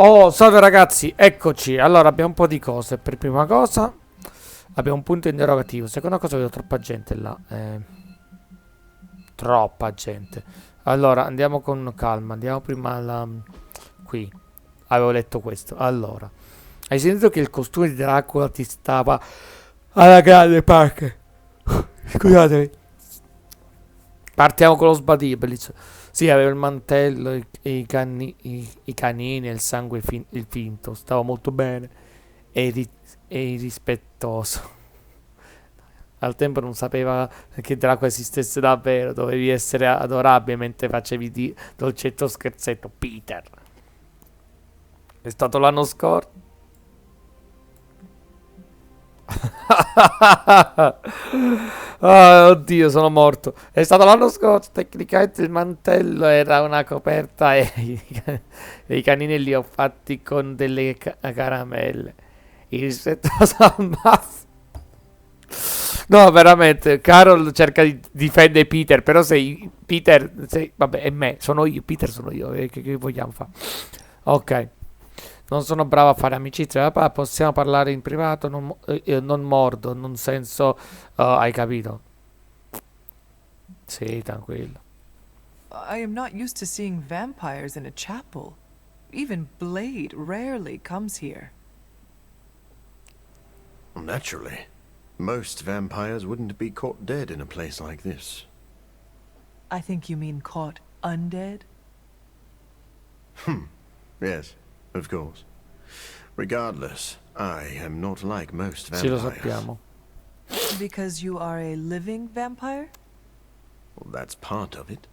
Oh, salve ragazzi, eccoci. Allora, abbiamo un po' di cose. Per prima cosa, abbiamo un punto interrogativo. Seconda cosa, vedo troppa gente là. Troppa gente. Allora, andiamo con calma. Andiamo prima qui. Avevo letto questo. Allora, hai sentito che il costume di Dracula ti stava alla grande, Parker? Scusatemi. Partiamo con lo sbadino, bellissimo. Sì, aveva il mantello, i canini e il sangue il finto. Stava molto bene e, e rispettoso. Al tempo non sapeva che Draco esistesse davvero. Dovevi essere adorabile mentre facevi di dolcetto scherzetto. Peter. È stato l'anno scorso. Ah, oddio, sono morto. È stato l'anno scorso. Tecnicamente il mantello era una coperta e e i canini li ho fatti con delle caramelle. Il rispettoso al massimo. No, veramente. Carol cerca di difendere Peter. Però sei Peter. Vabbè, è me. Sono io. Peter sono io. Che vogliamo fare? Ok. Non sono bravo a fare amicizia. Papà, possiamo parlare in privato. Non mordo. Non senso. Hai capito? Sì, tranquillo. I am not used to seeing vampires in a chapel. Even Blade rarely comes here. Naturally. Most vampires wouldn't be caught dead in a place like this. I think you mean caught undead? Yes, of course. Regardless, I am not like most Sì, lo vampires. sappiamo. Because you are a living vampire? Well, that's part of it.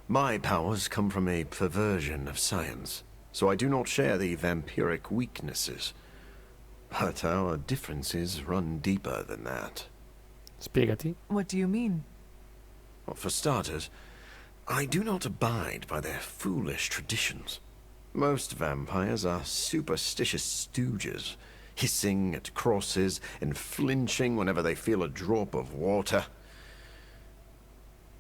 My powers come from a perversion of science, so I do not share the vampiric weaknesses. But our differences run deeper than that. Spiegati. What do you mean? Well, for starters, I do not abide by their foolish traditions. Most vampires are superstitious stooges, hissing at crosses and flinching whenever they feel a drop of water.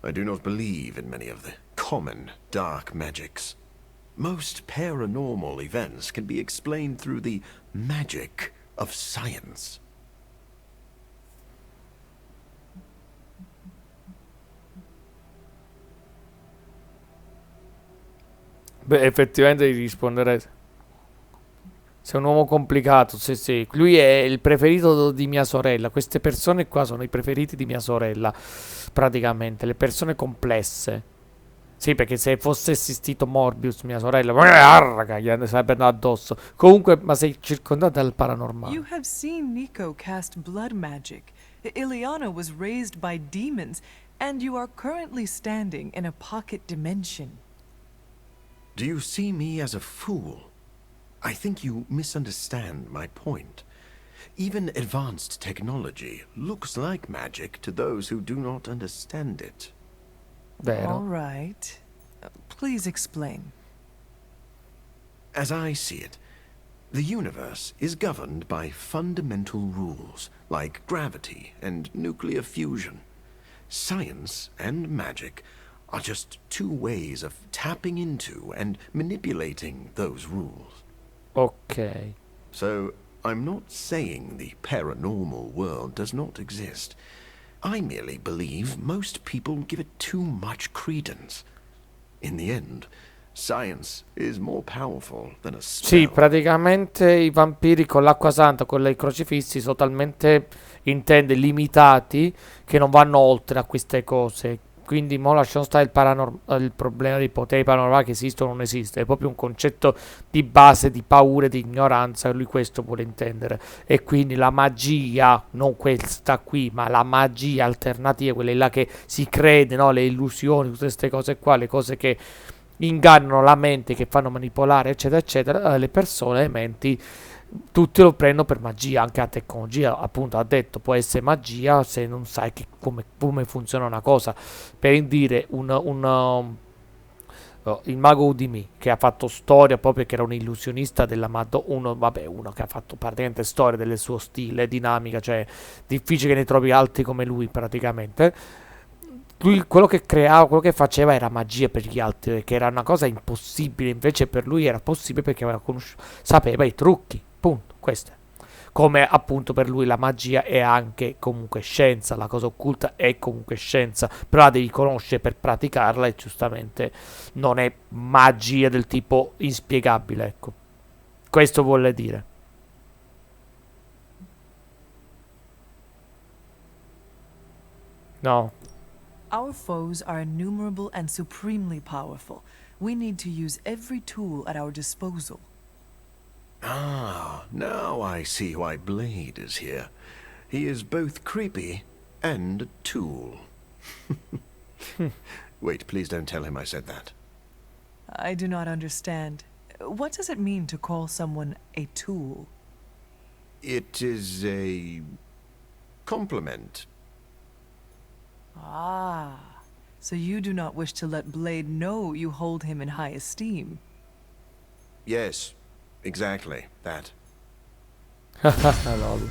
I do not believe in many of the common dark magics. Most paranormal events can be explained through the magic of science. Beh, effettivamente gli risponderete. Sei un uomo complicato, sì, sì. Lui è il preferito di mia sorella. Queste persone qua sono i preferiti di mia sorella, praticamente. Le persone complesse. Sì, perché se fosse esistito Morbius, mia sorella, arraga, gli sarebbero addosso. Comunque, ma sei circondato dal You paranormale. have seen Nico cast blood magic. Ileana was raised by demons, and you are currently standing in a pocket dimension. Do you see me as a fool? I think you misunderstand my point. Even advanced technology looks like magic to those who do not understand it. All Vero? right. Please explain. As I see it, the universe is governed by fundamental rules like gravity and nuclear fusion. Science and magic are just two ways of tapping into and manipulating those rules. Ok. So, I'm not saying the paranormal world does not exist. I merely believe most people give it too much credence. In the end, science is more powerful than a Sì, spell. praticamente i vampiri con l'acqua santa, con i crocifissi, sono talmente, intende, limitati che non vanno oltre a queste cose. Quindi mo lasciamo stare il problema dei poteri paranormali che esistono o non esistono. È proprio un concetto di base, di paura e di ignoranza. Lui questo vuole intendere. E quindi la magia, non questa qui, ma la magia alternativa, quelle là che si crede, no? Le illusioni, tutte queste cose qua, le cose che ingannano la mente, che fanno manipolare, eccetera, eccetera, le persone, le menti, tutti lo prendono per magia. Anche la tecnologia, appunto, ha detto, può essere magia se non sai come funziona una cosa. Per dire, il mago Udimi, che ha fatto storia proprio, che era un illusionista della uno, vabbè, uno che ha fatto praticamente storia del suo stile, dinamica, cioè difficile che ne trovi altri come lui praticamente. lui quello che creava, quello che faceva era magia per gli altri, che era una cosa impossibile, invece per lui era possibile perché aveva sapeva i trucchi, punto, questo è. Come appunto per lui la magia è anche comunque scienza, la cosa occulta è comunque scienza, però la devi conoscere per praticarla e giustamente non è magia del tipo inspiegabile, ecco. Questo vuole dire. No. Our foes are innumerable and supremely powerful. We need to use every tool at our disposal. Ah, now I see why Blade is here. He is both creepy and a tool. Wait, please don't tell him I said that. I do not understand. What does it mean to call someone a tool? It is a compliment. Ah, so you do not wish to let Blade know you hold him in high esteem. Yes, exactly that. Lol.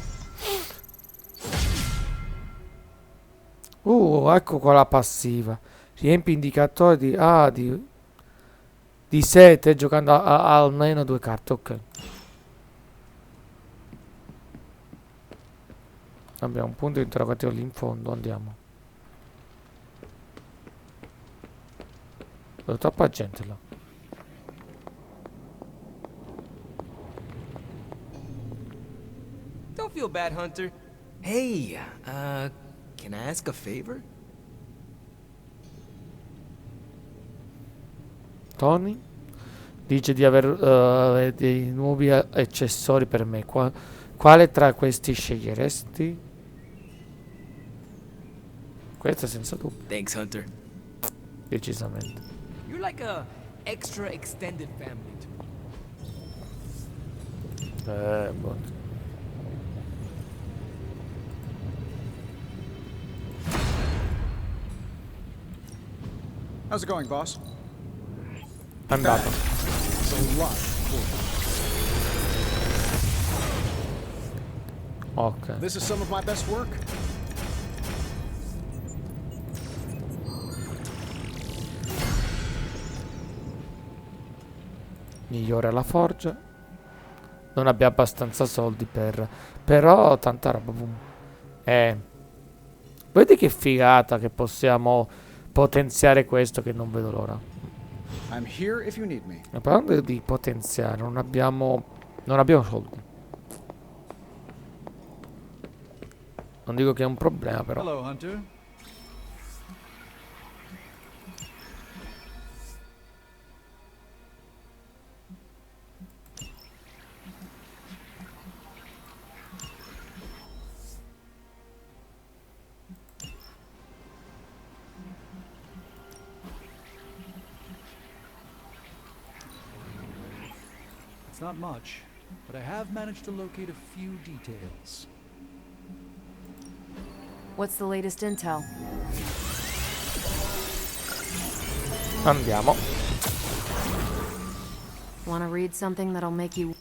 Ecco qua la passiva. Riempi indicatori di sete giocando a almeno 2 carte, ok. Abbiamo un punto interrogativo lì in fondo, andiamo. C'è troppa gente là. Don't feel bad, Hunter. Hey, can I ask a favor? Tony dice di aver dei nuovi accessori per me. Quale tra questi sceglieresti? Questo senza dubbio, Thanks, Hunter. decisamente. You're like a extra extended family to me. Boh. How's it going, boss? È andato. It's a lot. Ok. This is some of my best work. Migliora la forgia. Non abbiamo abbastanza soldi per... Però tanta roba. Boom. Vedi che figata che possiamo potenziare questo, che non vedo l'ora. I'm here if you need me. E parlando di potenziare, non abbiamo soldi. Non dico che è un problema, però. Hello, Hunter. It's not much, but I have managed to locate a few details. What's the latest intel? Andiamo. Want to read something that'll make you...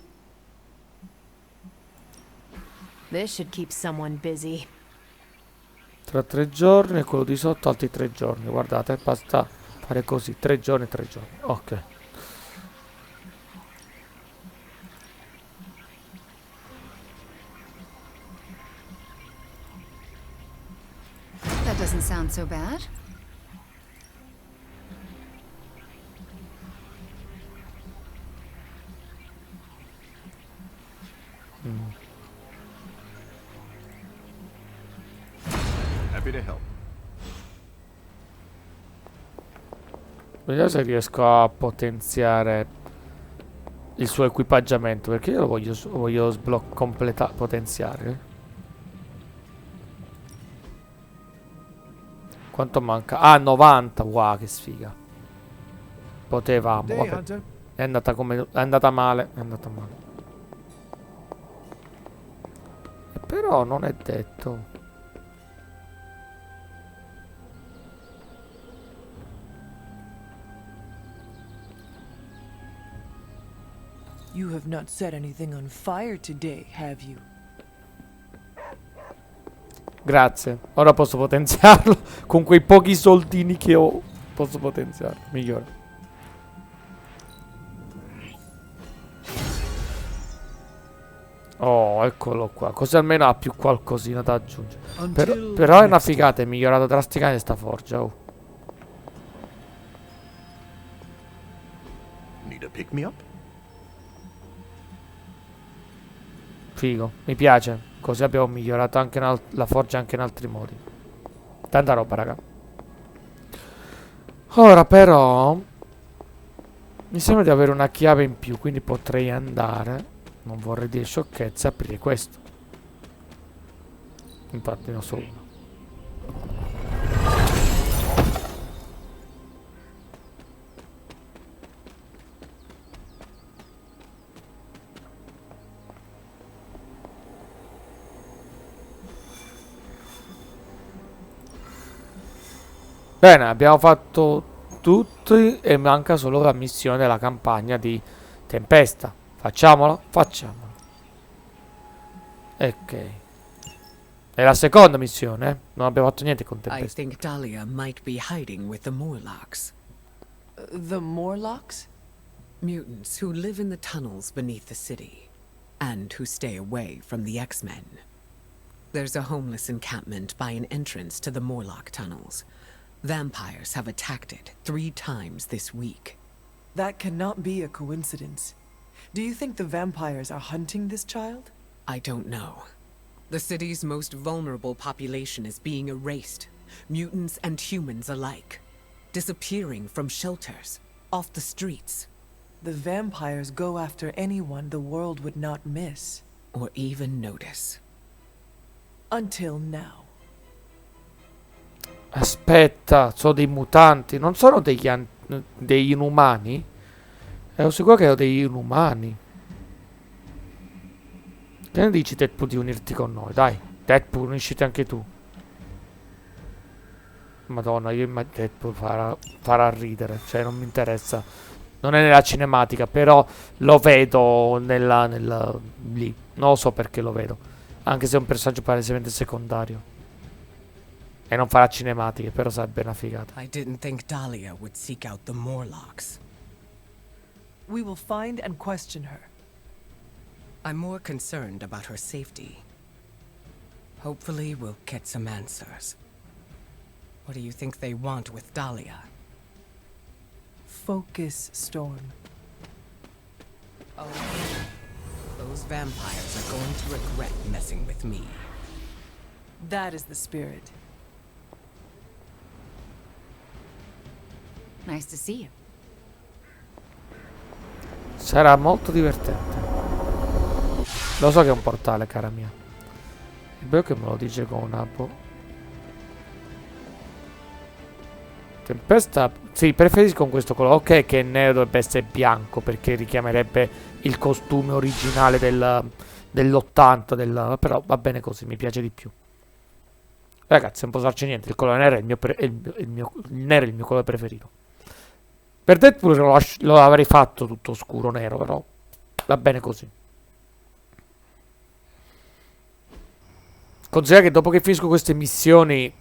This should keep someone busy. Tra 3 giorni e quello di sotto altri 3 giorni. Guardate, basta fare così. 3 giorni, 3 giorni. Ok. That doesn't sound so bad. Happy to help. Vediamo se riesco a potenziare il suo equipaggiamento, perché io lo voglio potenziare. Quanto manca? Ah, 90. Wow, che sfiga. Potevamo. Day, Vabbè. Hunter. È andata male. È andata male. Però non è detto. You have not set anything on fire today, have you? Grazie. Ora posso potenziarlo. Con quei pochi soldini che ho. Posso potenziarlo. Migliore. Oh, eccolo qua. Così almeno ha più qualcosina da aggiungere. Però è una figata. È migliorata drasticamente sta forgia. Oh. Need a pick me up? Figo. Mi piace. Così abbiamo migliorato anche la forgia anche in altri modi. Tanta roba, raga. Ora però mi sembra di avere una chiave in più, quindi potrei andare. Non vorrei dire sciocchezze, aprire questo. Infatti ne ho solo uno. Bene, abbiamo fatto tutti e manca solo la missione della campagna di Tempesta. Facciamola? Facciamola. Ok. È la seconda missione, eh? Non abbiamo fatto niente con I Tempesta. think Dahlia might be hiding with the Morlocks. The Morlocks? Mutants who live in the tunnels beneath the city, and who stay away from the X-Men. There's a homeless encampment by an entrance to the Morlock tunnels. Vampires have attacked it 3 times this week. That cannot be a coincidence. Do you think the vampires are hunting this child? I don't know. The city's most vulnerable population is being erased, mutants and humans alike, disappearing from shelters, off the streets, The vampires go after anyone the world would not miss. or even notice. Until now. Aspetta, sono dei mutanti. Non sono degli inumani? Ero sicuro che erano degli inumani. Che ne dici, Deadpool, di unirti con noi? Dai, Deadpool, unisciti anche tu. Madonna, io immagino Deadpool farà ridere. Cioè, non mi interessa. Non è nella cinematica, però lo vedo lì. Non lo so perché lo vedo. Anche se è un personaggio palesemente secondario. E non farà cinematiche, però sarebbe una figata. I didn't think Dahlia would seek out the Morlocks. We will find and question her. I'm more concerned about her safety. Hopefully we'll get some answers. What do you think they want with Dahlia? Focus, Storm. Oh, those vampires are going to regret messing with me. That is the spirit. Nice to see you. Sarà molto divertente. Lo so che è un portale, cara mia. Il bello che me lo dice con una Tempesta. Sì, preferisco con questo colore. Ok, che nero dovrebbe essere bianco, perché richiamerebbe il costume originale dell'80. Però va bene così, mi piace di più. Ragazzi, non posso farci niente. Il colore nero è il nero è il mio colore preferito. Per Deadpool lo avrei fatto tutto scuro nero, però va bene così. Considera che dopo che finisco queste missioni,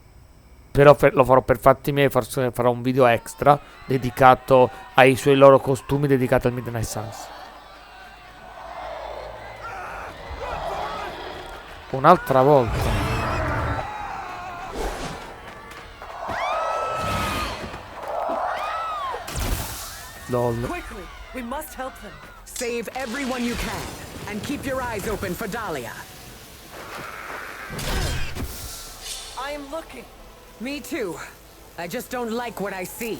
però lo farò per fatti miei, forse farò un video extra dedicato ai suoi loro costumi, dedicato al Midnight Suns. Un'altra volta. Lol. Quickly! We must help them. Save everyone you can, and keep your eyes open for Dahlia. I am looking. Me too. I just don't like what I see.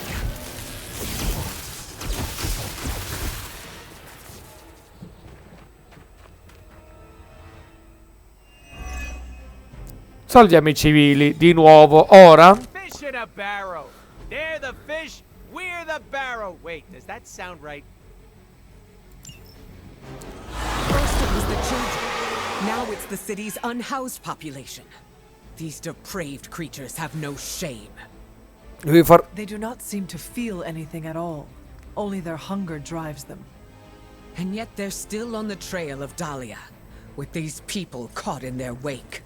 Salutiamo i civili di nuovo. Ora Fish in a barrel. They're the fish, we're the barrel. Wait, does that sound right? First it was the children. Now it's the city's unhoused population. These depraved creatures have no shame. They do not seem to feel anything at all. Only their hunger drives them. And yet they're still on the trail of Dahlia, with these people caught in their wake.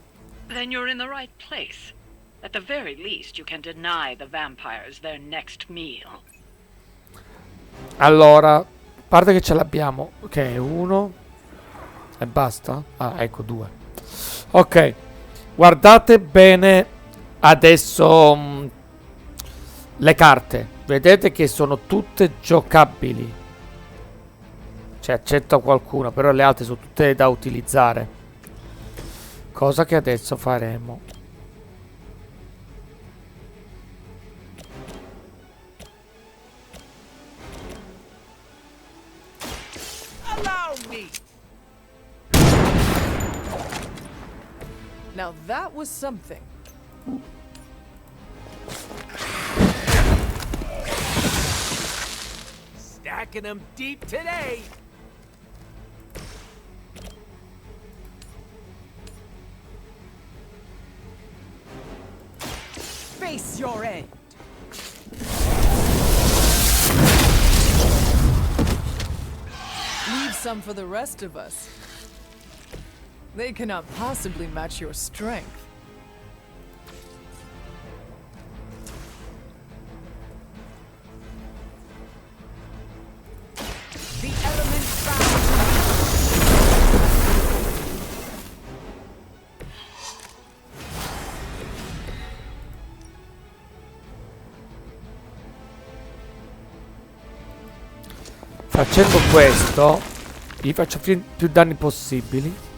Then you're in the right place. At the very least, you can deny the vampires their next meal. Allora, a parte che ce l'abbiamo, che è uno e basta. Ah, ecco, 2. Ok, guardate bene adesso le carte. Vedete che sono tutte giocabili. Cioè, accetto qualcuna, però le altre sono tutte da utilizzare. Cosa che adesso faremo. Allow me. Now that was something. Stacking them deep today. Face your end. Leave some for the rest of us. They cannot possibly match your strength. The elements bound. Facendo questo, gli faccio più danni possibili.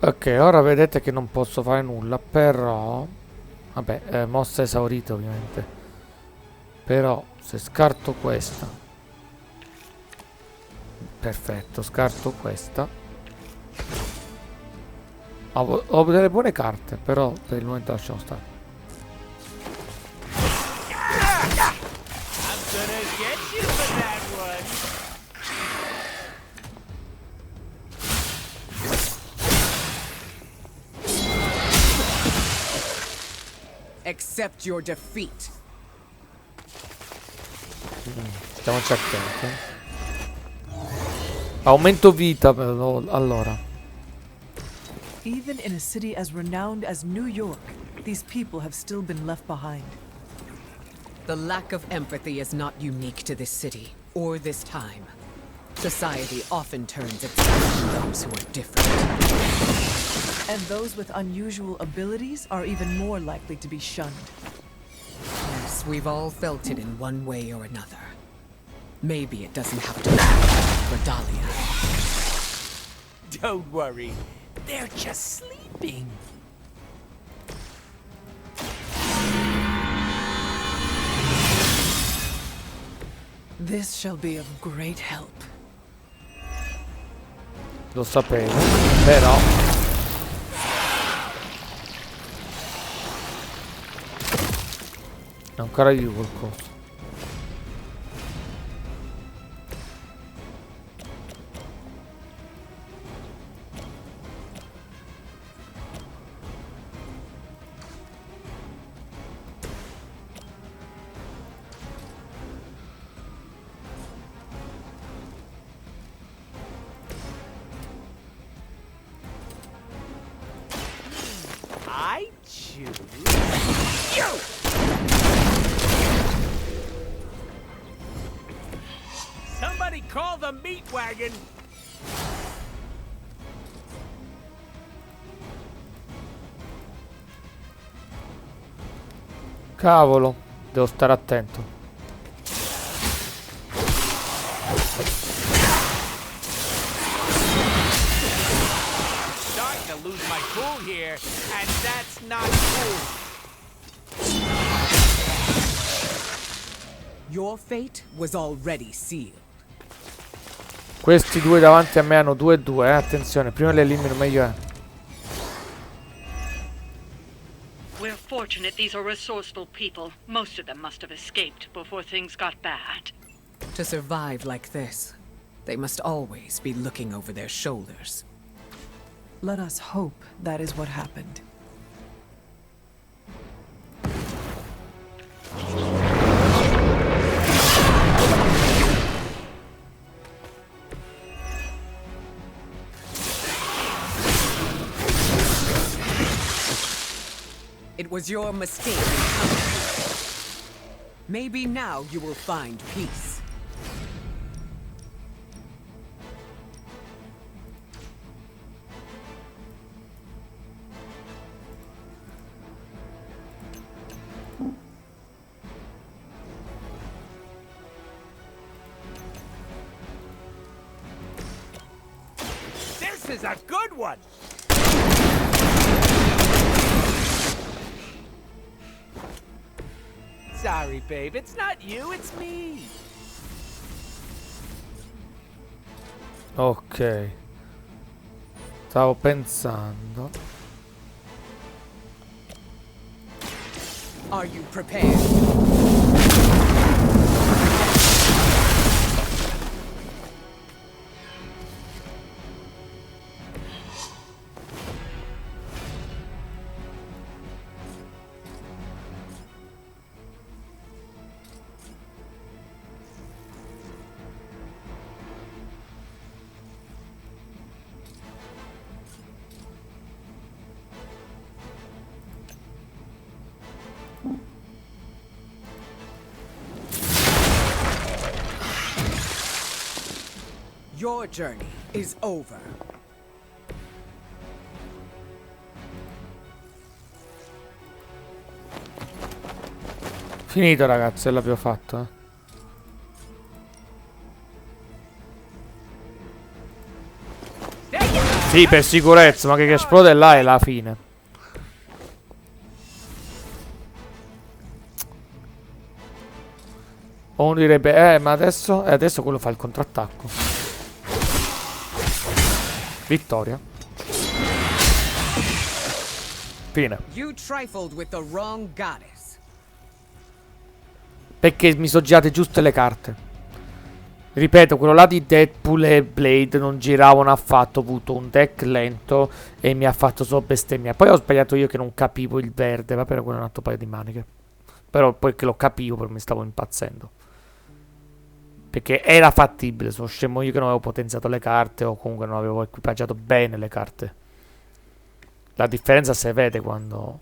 Ok, ora vedete che non posso fare nulla, però... Vabbè, mossa esaurita ovviamente. Però, se scarto questa... Perfetto, scarto questa. Ho delle buone carte, però per il momento lasciamo stare. I'm gonna get you for that one. Accept your defeat. Stiamoci attenti. Aumento vita, però, allora. Even in a city as renowned as New York, these people have still been left behind. The lack of empathy is not unique to this city, or this time. Society often turns its back on those who are different. And those with unusual abilities are even more likely to be shunned. Yes, we've all felt it in one way or another. Maybe it doesn't have to be for Dahlia. Don't worry. They're just sleeping. This shall be of great help. Lo sapevo, però... Ancora io qualcosa. I choose you. Somebody call the meat wagon. Cavolo, devo stare attento. Starting to lose my cool here, and that's not cool. Your fate was already sealed. Questi due davanti a me hanno 2-2, attenzione, prima li elimino meglio è. We're fortunate these are resourceful people. Most of them must have escaped before things got bad. To survive like this, they must always be looking over their shoulders. Let us hope that is what happened. It was your mistake. Maybe now you will find peace. This is a good one! Sorry, babe. It's not you, it's me. Ok. Stavo pensando. Are you prepared? Your journey is over. Finito ragazzi, l'abbiamo fatto, Sì, per sicurezza, ma che esplode là è la fine. O uno direbbe, ma adesso quello fa il contrattacco. Vittoria. Fine. You trifled with the wrong goddess. Perché mi sono girate giuste le carte. Ripeto, quello là di Deadpool e Blade non giravano affatto. Ho avuto un deck lento e mi ha fatto solo bestemmia. Poi ho sbagliato io che non capivo il verde. Va bene, quello è un altro paio di maniche. Però poi che lo capivo, però mi stavo impazzendo. Perché era fattibile. Sono scemo io che non avevo potenziato le carte, o comunque non avevo equipaggiato bene le carte. La differenza si vede quando...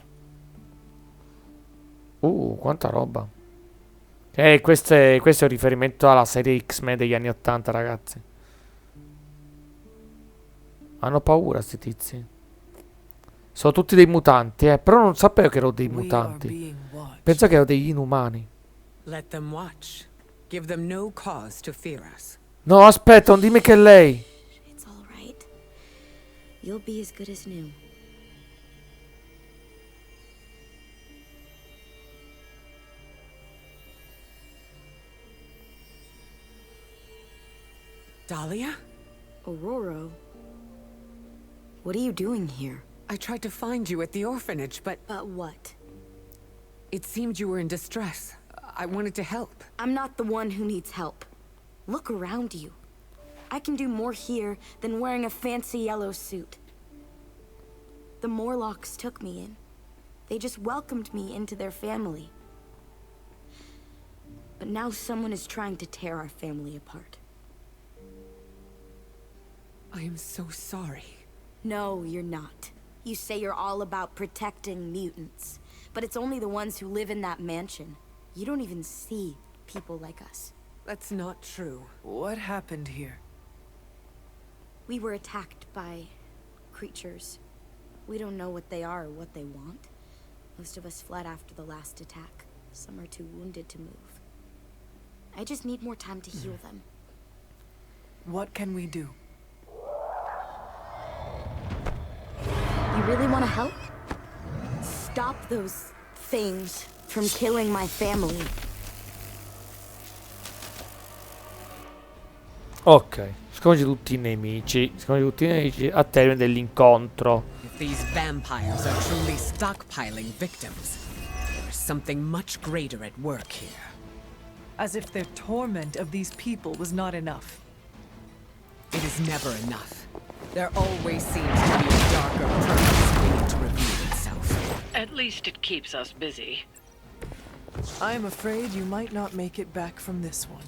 quanta roba. Questo è un riferimento alla serie X-Men degli anni 80, ragazzi. Hanno paura sti tizi. Sono tutti dei mutanti, però non sapevo che erano dei mutanti. Penso che erano degli inumani. Let them watch. Give them no cause to fear us. No, aspetta, non dimmi che è lei. It's all right. You'll be as good as new. Dahlia? Aurora? What are you doing here? I tried to find you at the orphanage, but... But what? It seemed you were in distress. I wanted to help. I'm not the one who needs help. Look around you. I can do more here than wearing a fancy yellow suit. The Morlocks took me in. They just welcomed me into their family. But now someone is trying to tear our family apart. I am so sorry. No, you're not. You say you're all about protecting mutants, but it's only the ones who live in that mansion. You don't even see people like us. That's not true. What happened here? We were attacked by creatures. We don't know what they are or what they want. Most of us fled after the last attack. Some are too wounded to move. I just need more time to heal them. What can we do? You really want to help? Stop those things from killing my family. Ok. Sconfiggi tutti i nemici. Sconfiggi tutti i nemici a termine dell'incontro. If these vampires are truly stockpiling victims, there's something much greater at work here. As if their torment of these people was not enough. It is never enough. There always seems to be a darker purpose waiting to reveal itself. At least it keeps us busy. I'm afraid you might not make it back from this one.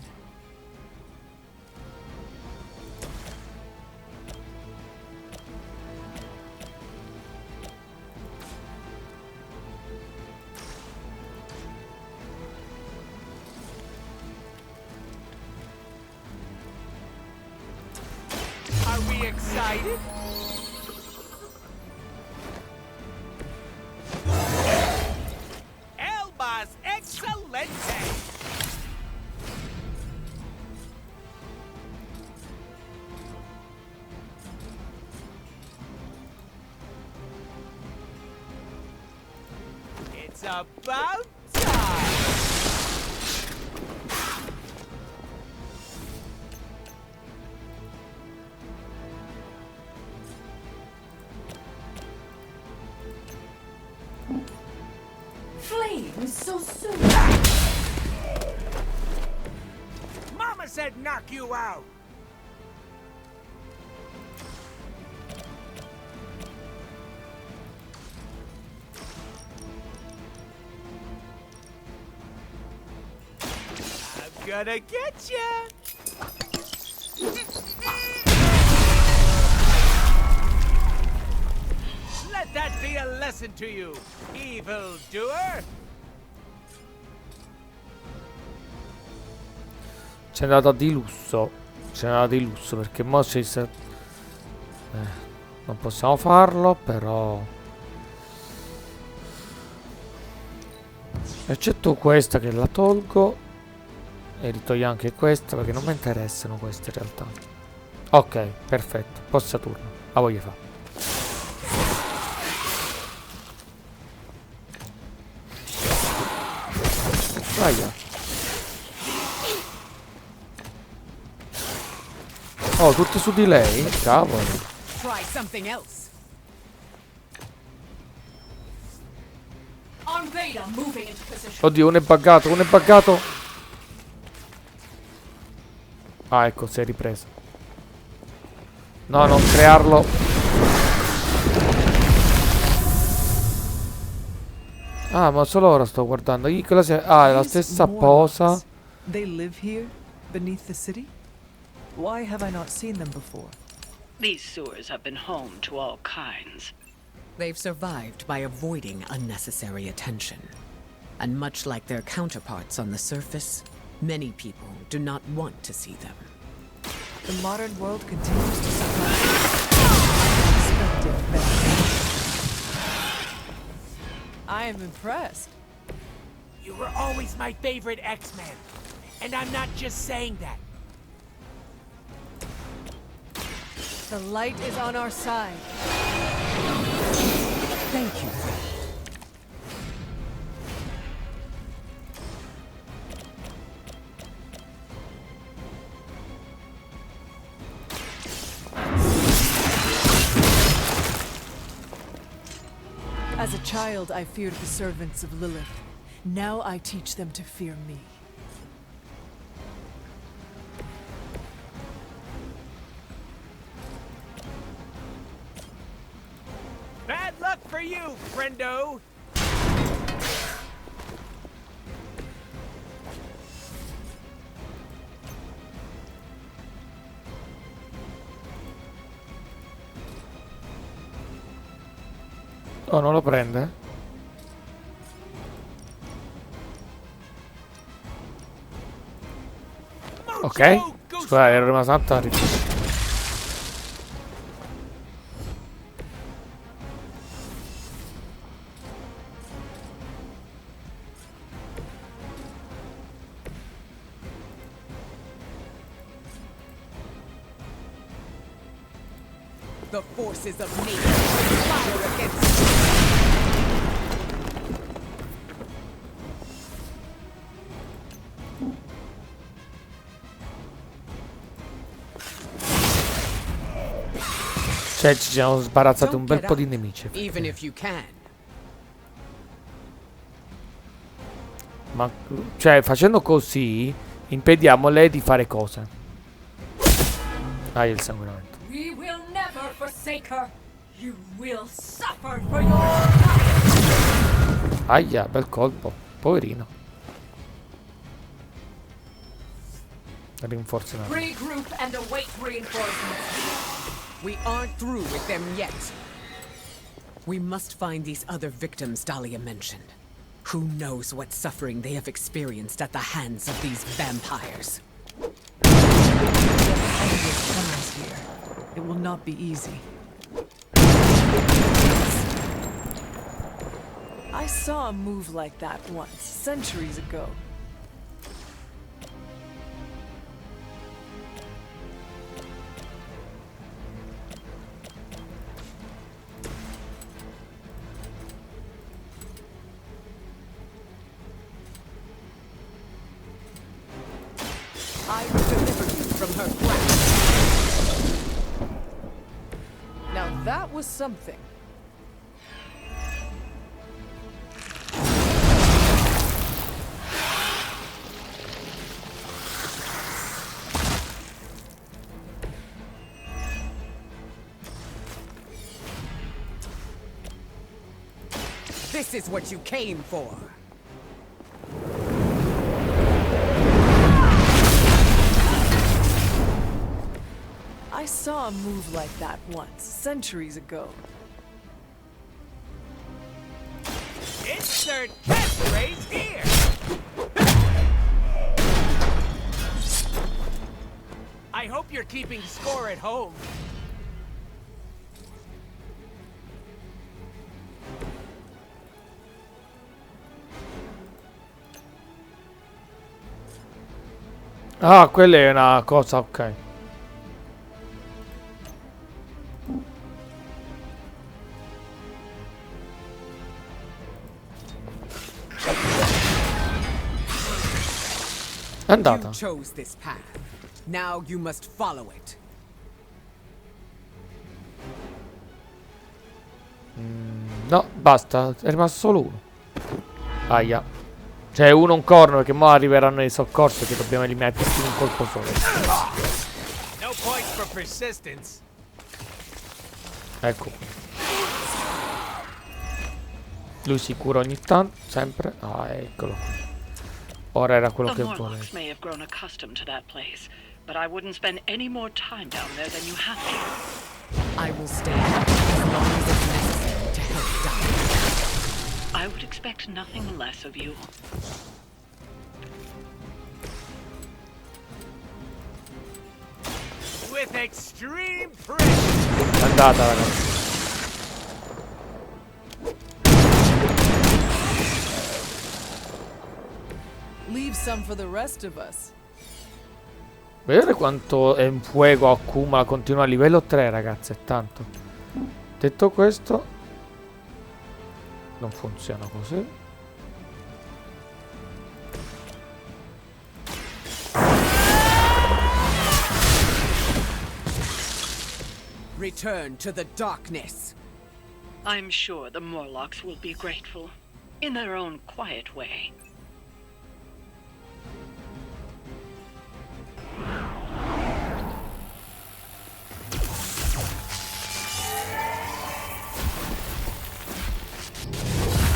Are we excited? Elba's excelente! It's about time! Flames so soon. Mama said knock you out! I'm gonna get ya! Let that be a lesson to you, evildoer! C'è andata di lusso. C'è andata di lusso perché mo ci sa- non possiamo farlo, però. Eccetto questa che la tolgo. E ritoglio anche questa perché non mi interessano queste in realtà. Ok, perfetto. Post Saturno. La voglio fare. Via. Oh, tutti su di lei? Cavolo. Try something else. On Vader, moving into position. Oddio, uno è buggato, uno è buggato. Ah, ecco, si è ripreso. No, non crearlo. Ah, ma solo ora sto guardando. Ah, è la stessa posa. They live here, beneath the city? Why have I not seen them before? These sewers have been home to all kinds. They've survived by avoiding unnecessary attention. And much like their counterparts on the surface, many people do not want to see them. The modern world continues to surprise unexpected events. I am impressed. You were always my favorite X-Men. And I'm not just saying that. The light is on our side. Thank you. As a child, I feared the servants of Lilith. Now I teach them to fear me. Bad luck for you, friendo! Oh, non lo prende? Ok. Scusa, ero rimasto attento. The forces of nature conspire against you. Cioè, ci siamo sbarazzati un Don't bel get po' di up, nemici. even if you can. Ma, cioè, facendo così, impediamo lei di fare cose. Ah, il sanguinamento. We will never forsake her. You will suffer for your Aia, bel colpo. Poverino. Rinforzamento. regroup and await reinforcements. We aren't through with them yet. We must find these other victims Dahlia mentioned. Who knows what suffering they have experienced at the hands of these vampires? It will not be easy. I saw a move like that once, centuries ago. I will deliver you from her grasp. Now that was something. This is what you came for. I saw a move like that once, centuries ago. Insert catchphrase here! I hope you're keeping score at home. Ah, quella è una cosa, ok. È andata. You chose this path. Now you must follow it. No, basta, è rimasto solo uno. Aia. Cioè, uno un corno, perché mo arriveranno i soccorsi che dobbiamo eliminare tutti in un colpo solo. No points for persistence. Ecco. Lui si cura ogni tanto, sempre. Ah, eccolo. Ora era quello The che volevo. Morlocks may have grown accustomed to that place, but I wouldn't spend any more time down there than you have to. I will stay as long as it's necessary to help Dahlia. I would expect nothing less of you. With extreme precision. È andata, ragazzi. Leave some for the rest of us. Vedete quanto è fuoco accumula, continua a livello 3, ragazzi, è tanto. Detto questo, non funziona così. Return to the darkness. I'm sure the Morlocks will be grateful, in their own quiet way.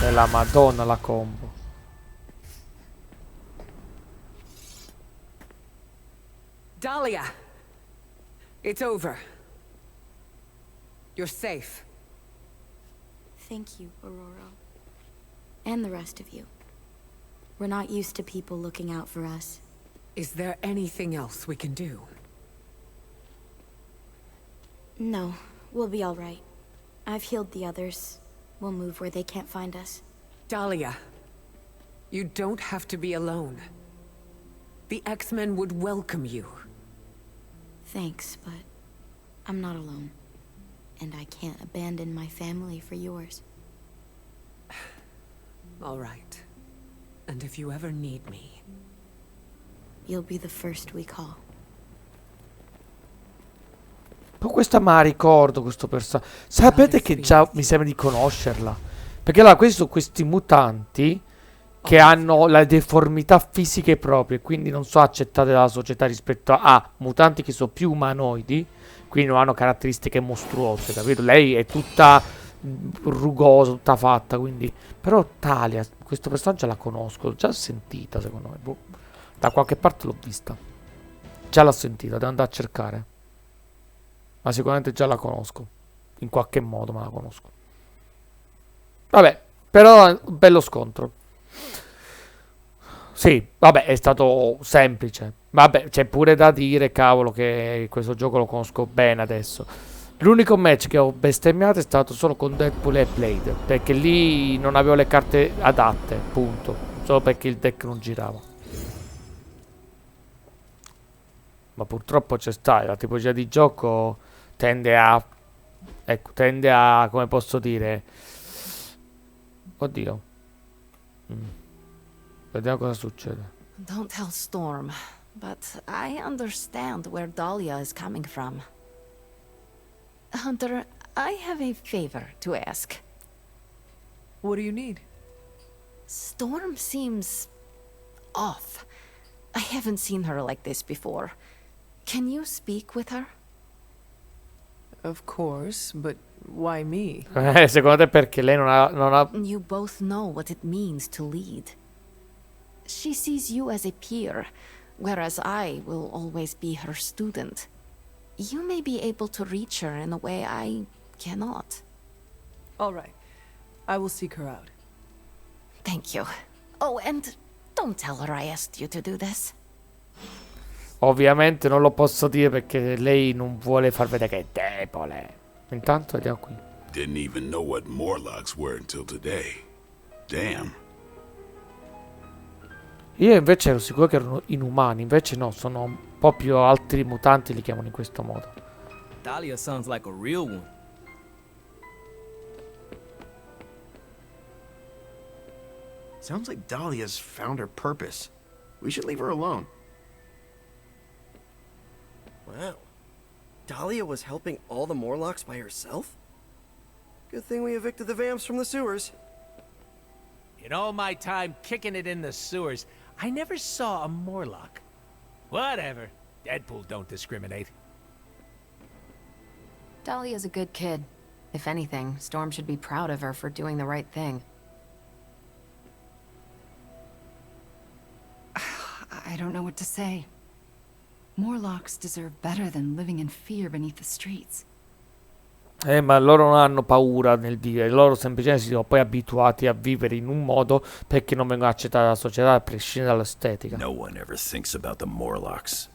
È la Madonna la combo. Dahlia! It's over. You're safe. Thank you, Aurora. And the rest of you. We're not used to people looking out for us. Is there anything else we can do? No, we'll be all right. I've healed the others. We'll move where they can't find us. Dahlia, you don't have to be alone. The X-Men would welcome you. Thanks, but I'm not alone. And I can't abandon my family for yours. All right. And if you ever need me... You'll be the first we call. Poi questa me la ricordo, questo personaggio. Sapete che già mi sembra di conoscerla? Perché allora questi sono questi mutanti che hanno le deformità fisiche proprie, quindi non sono accettate dalla società rispetto a mutanti che sono più umanoidi, quindi non hanno caratteristiche mostruose, capito? Lei è tutta rugosa, tutta fatta, quindi... Però Talia, questo personaggio la conosco, l'ho già sentita secondo me, boh. Da qualche parte l'ho vista. Già l'ho sentita, devo andare a cercare. Ma sicuramente già la conosco. In qualche modo ma la conosco. Vabbè, però è un bello scontro. Sì, vabbè, è stato semplice. Vabbè, c'è pure da dire, cavolo, che questo gioco lo conosco bene adesso. L'unico match che ho bestemmiato è stato solo con Deadpool e Blade, perché lì non avevo le carte adatte, punto. Solo perché il deck non girava. Ma purtroppo c'è sta, la tipologia di gioco tende a... Ecco, tende a, come posso dire... Oddio. Vediamo cosa succede. Don't tell Storm, but I understand where Dahlia is coming from. Hunter, I have a favor to ask. What do you need? Storm seems off. I haven't seen her like this before. Can you speak with her? Of course, but why me? Secondo te perché lei non ha... You both know what it means to lead. She sees you as a peer, whereas I will always be her student. You may be able to reach her in a way I cannot. All right. I will seek her out. Thank you. Oh, and don't tell her I asked you to do this. Ovviamente non lo posso dire perché lei non vuole far vedere che è debole. Intanto vediamo qui. Didn't even know what Morlocks were until today. Damn. Io invece ero sicuro che erano inumani, invece no, sono un po' più altri mutanti, li chiamano in questo modo. Dahlia sounds like a real one. Sounds like Dahlia's found her purpose. We should leave her alone. Wow. Dahlia was helping all the Morlocks by herself? Good thing we evicted the vamps from the sewers. In all my time kicking it in the sewers, I never saw a Morlock. Whatever. Deadpool don't discriminate. Dahlia's a good kid. If anything, Storm should be proud of her for doing the right thing. I don't know what to say. Morlocks deserve better than living in fear beneath the streets. Ma loro non hanno paura nel vivere, loro semplicemente si sono poi abituati a vivere in un modo perché non vengono accettati dalla società a prescindere dall'estetica. No one ever thinks about the Morlocks.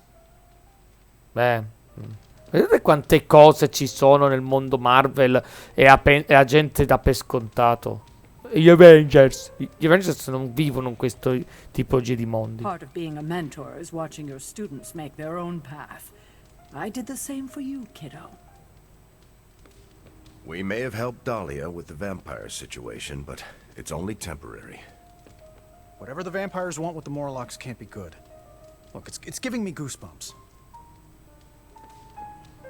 Vedete quante cose ci sono nel mondo Marvel e a gente da per scontato. Gli Avengers non vivono in questo tipologia di mondi. Part of being a mentor is watching your students make their own path. I did the same for you, kiddo. We may have helped Dahlia with the vampire situation, but it's only temporary. Whatever the vampires want with the Morlocks can't be good. Look, it's giving me goosebumps.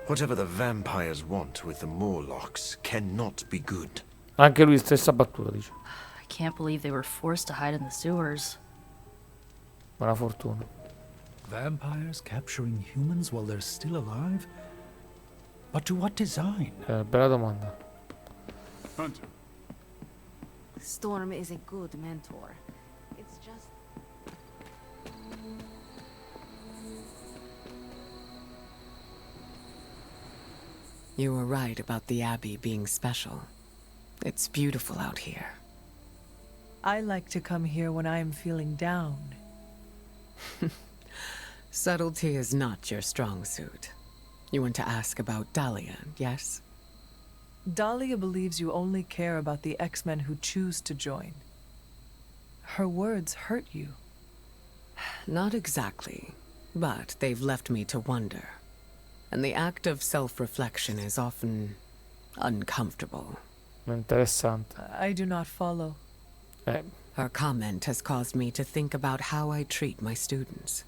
Whatever the vampires want with the Morlocks cannot be good. Anche lui stessa battuta dice. I can't believe they were forced to hide in the sewers. Buona fortuna. Vampires capturing humans while they're still alive? But to what design? Bella domanda. Hunter. Storm is a good mentor. It's just... You were right about the Abbey being special. It's beautiful out here. I like to come here when I am feeling down. Subtlety is not your strong suit. You want to ask about Dahlia, yes? Dahlia believes you only care about the X-Men who choose to join. Her words hurt you. Not exactly, but they've left me to wonder. And the act of self-reflection is often uncomfortable. Interessante. I do not follow. Her comment has caused me to think about how I treat my students.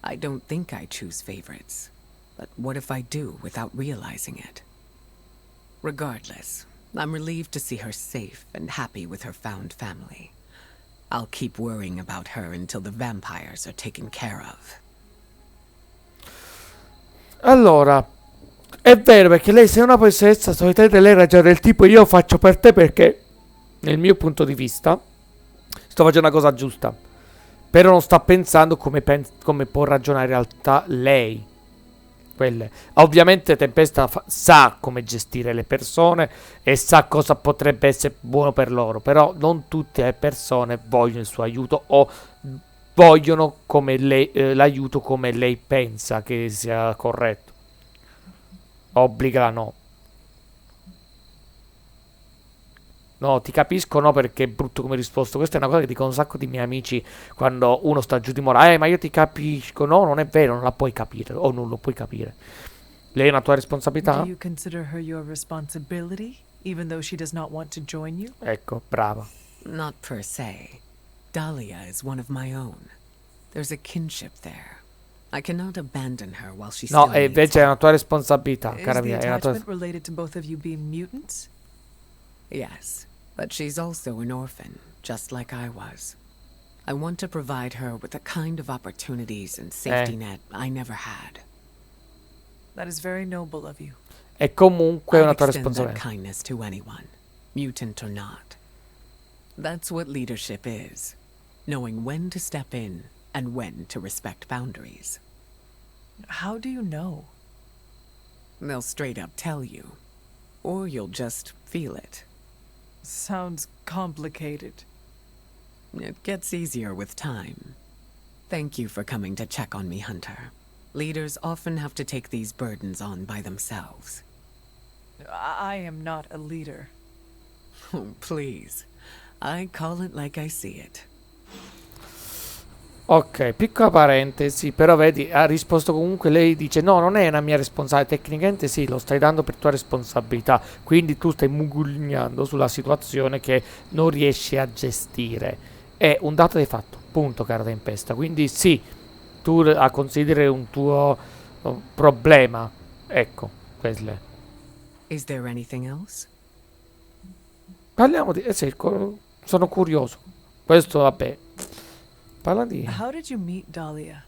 I don't think I choose favorites, but what if I do without realizing it? Regardless, I'm relieved to see her safe and happy with her found family. I'll keep worrying about her until the vampires are taken care of. Allora, è vero, perché lei sei una possessa, solitamente lei ragiona del tipo io faccio per te perché, nel mio punto di vista, sto facendo una cosa giusta. Però non sta pensando come può ragionare in realtà lei. Quelle. Ovviamente Tempesta sa come gestire le persone e sa cosa potrebbe essere buono per loro, però non tutte le persone vogliono il suo aiuto o vogliono come lei, l'aiuto come lei pensa che sia corretto. Obbligala no. No, ti capisco, no, perché è brutto come risposto. Questa è una cosa che dicono un sacco di miei amici quando uno sta giù di morale. Ma io ti capisco. No, non è vero, non la puoi capire. O non lo puoi capire. Lei è una tua responsabilità? Do you consider her your responsibility, even though she does not want to join you? Ecco, brava. Not per se. Dahlia is one of my own. There's a kinship there. I cannot abandon her while she's No, still e invece è una tua responsabilità, cara Is the mia. È una tua... attachment related to both of you being mutants? Yes, but she's also an orphan, just like I was. I want to provide her with the kind of opportunities and safety net I never had. That is very noble of you. È comunque I'd una tua extend that responsabilità. kindness to anyone, mutant or not. That's what leadership is. Knowing when to step in and when to respect boundaries. How do you know? They'll straight up tell you. Or you'll just feel it. Sounds complicated. It gets easier with time. Thank you for coming to check on me, Hunter. Leaders often have to take these burdens on by themselves. I am not a leader. Oh, please. I call it like I see it. Ok, piccola parentesi, però vedi, ha risposto comunque, lei dice no, non è una mia responsabilità, tecnicamente sì, lo stai dando per tua responsabilità, quindi tu stai mugugnando sulla situazione che non riesci a gestire, è un dato di fatto, punto, cara Tempesta, quindi sì, tu la consideri un tuo problema, ecco, quello è. Is there anything else? Parliamo di, sì, sono curioso, questo vabbè. Parla di... How did you meet Dahlia?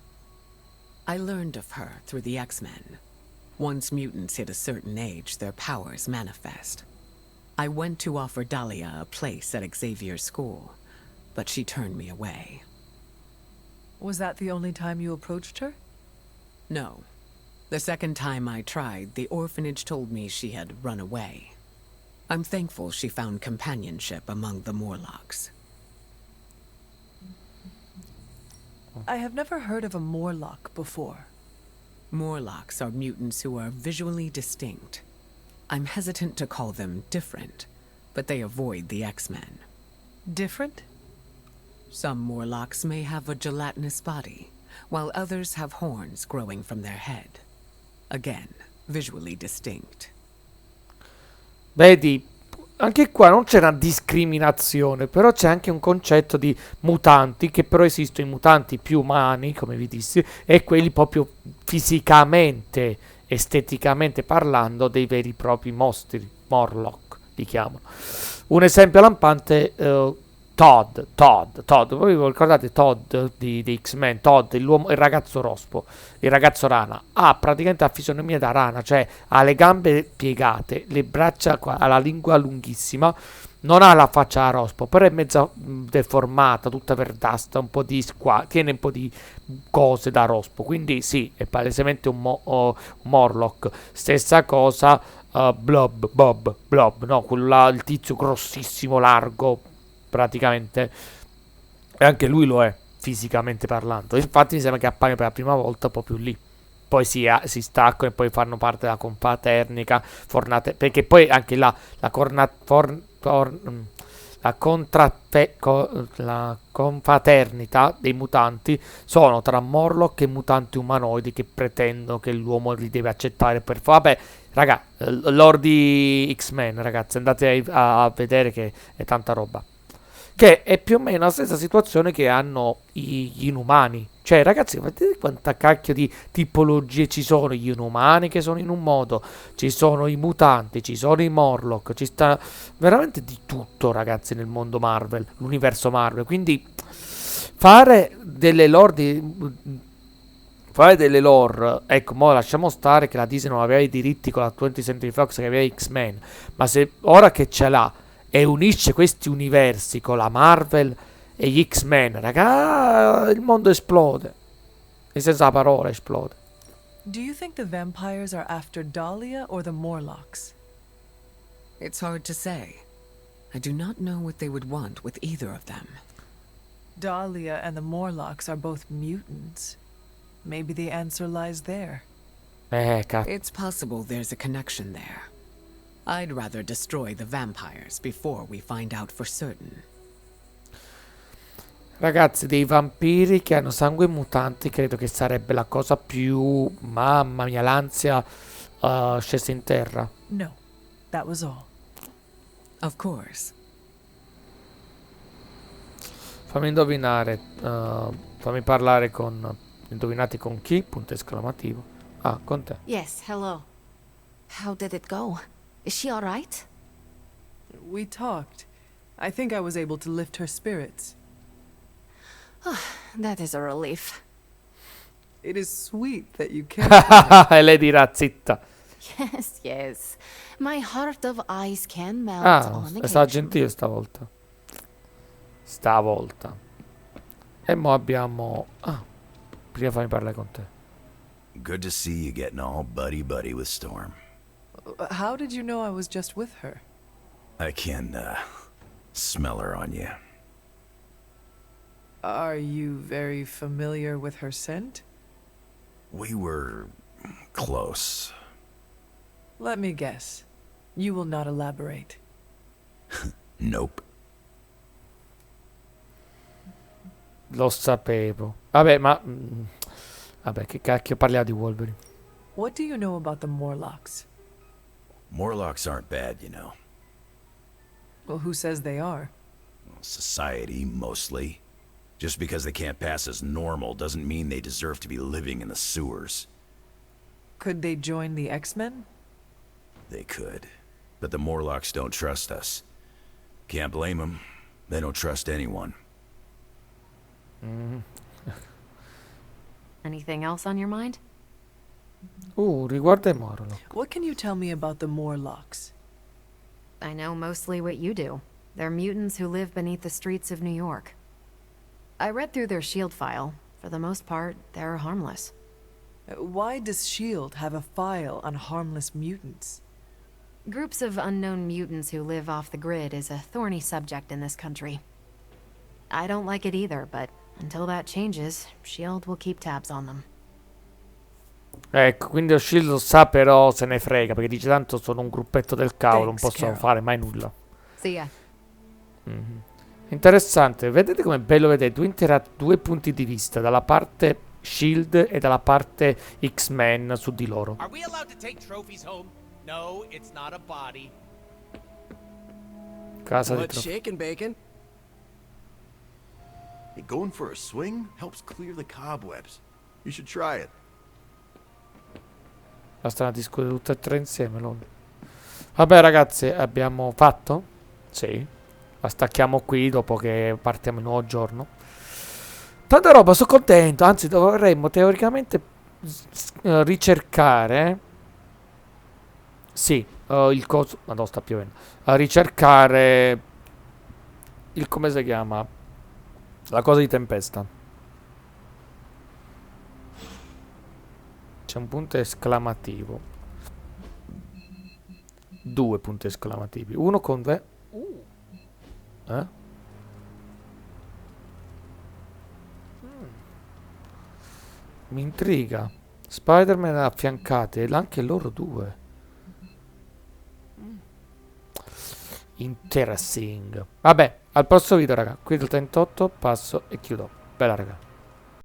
I learned of her through the X-Men. Once mutants hit a certain age, their powers manifest. I went to offer Dahlia a place at Xavier's school, but she turned me away. Was that the only time you approached her? No. The second time I tried, the orphanage told me she had run away. I'm thankful she found companionship among the Morlocks. I have never heard of a Morlock before. Morlocks are mutants who are visually distinct. I'm hesitant to call them different, but they avoid the X-Men. Different? Some Morlocks may have a gelatinous body, while others have horns growing from their head. Again, visually distinct. Vedi, anche qua non c'è una discriminazione, però c'è anche un concetto di mutanti, che però esistono i mutanti più umani, come vi dissi, e quelli proprio fisicamente, esteticamente parlando, dei veri e propri mostri, Morlock li chiamano. Un esempio lampante, Todd, voi vi ricordate Todd di X-Men, Todd, il ragazzo rospo, il ragazzo rana, ha praticamente la fisionomia da rana, cioè ha le gambe piegate, le braccia ha la lingua lunghissima, non ha la faccia da rospo, però è mezza deformata, tutta verdasta, un po' di tiene un po' di cose da rospo, quindi sì, è palesemente un Morlock. Stessa cosa, Blob, no, quello là, il tizio grossissimo, largo, praticamente, e anche lui lo è fisicamente parlando. Infatti mi sembra che appare per la prima volta proprio lì, poi si staccano e poi fanno parte della confraternita, perché poi anche là la confraternita dei mutanti sono tra Morlock e mutanti umanoidi che pretendono che l'uomo li deve accettare per vabbè, raga, l'Ordi X-Men, ragazzi, andate a vedere che è tanta roba. Che è più o meno la stessa situazione che hanno gli inumani. Cioè, ragazzi, vedete quanta cacchio di tipologie ci sono? Gli inumani che sono in un modo, ci sono i mutanti, ci sono i Morlock, ci sta veramente di tutto, ragazzi, nel mondo Marvel, l'universo Marvel. Quindi fare delle lore, ecco, mo lasciamo stare che la Disney non aveva i diritti con la 20th Century Fox che aveva X-Men, ma se ora che ce l'ha e unisce questi universi con la Marvel e gli X-Men, raga, il mondo esplode. E senza parola esplode. Do you think the vampires are after Dahlia or the Morlocks? It's hard to say. I do not know what they would want with either of them. Dahlia and the Morlocks are both mutants. Maybe the answer lies there. It's possible there's a connection there. I'd rather destroy the vampires before we find out for certain. Ragazzi, dei vampiri che hanno sangue mutanti credo che sarebbe la cosa più... Mamma mia, l'ansia scesa in terra. No, that was all. Of course. Fammi indovinare, fammi parlare con... Indovinate con chi? Punto esclamativo. Ah, con te. Yes, hello. How did it go? Is she all right? We talked. I think I was able to lift her spirits. That is a relief. It is sweet that you care. E lei dirà zitta. Yes, yes. My heart of ice can melt on È stata occasion. gentile stavolta. Stavolta. E mo abbiamo... prima fammi parlare con te. Good to see you getting all buddy-buddy with Storm. How did you know I was just with her? I can, smell her on you. Are you very familiar with her scent? We were... close. Let me guess. You will not elaborate. Nope. Lo sapevo. Vabbè, ma... vabbè, che cacchio parliamo di Wolverine? What do you know about the Morlocks? Morlocks aren't bad, you know. Well, who says they are? Society, mostly. Just because they can't pass as normal doesn't mean they deserve to be living in the sewers. Could they join the X-Men? They could. But the Morlocks don't trust us. Can't blame them. They don't trust anyone. Anything else on your mind? Riguarda i Morlock. What can you tell me about the Morlocks? I know mostly what you do. They're mutants who live beneath the streets of New York. I read through their SHIELD file. For the most part, they're harmless. Why does S.H.I.E.L.D. have a file on harmless mutants? Groups of unknown mutants who live off the grid is a thorny subject in this country. I don't like it either, but until that changes, S.H.I.E.L.D. will keep tabs on them. Ecco, quindi lo Shield lo sa, però se ne frega, perché dice tanto sono un gruppetto del cavolo, non Thanks, posso Carol. fare mai nulla. See ya. Interessante, vedete com'è bello vedere due punti di vista, dalla parte Shield e dalla parte X-Men su di loro. Are we allowed to take trophies home? No, it's not a body. Casa di What's trofei. shaking, Bacon? Hey, going for a swing helps clear the cobwebs. You should try it. La stanno a discutere tutte e tre insieme loro. Vabbè ragazzi, abbiamo fatto? Sì. La stacchiamo qui dopo che partiamo il nuovo giorno. Tanta roba, sono contento. Anzi, dovremmo teoricamente ricercare. Sì, il coso. Ma no, sta piovendo. Ricercare il come si chiama? La cosa di tempesta. C'è un punto esclamativo. 2 punti esclamativi. Uno con due. Mi intriga. Spider-Man affiancati e anche loro due. Interesting. Vabbè, al prossimo video, raga. Qui del 38 passo e chiudo. Bella, raga.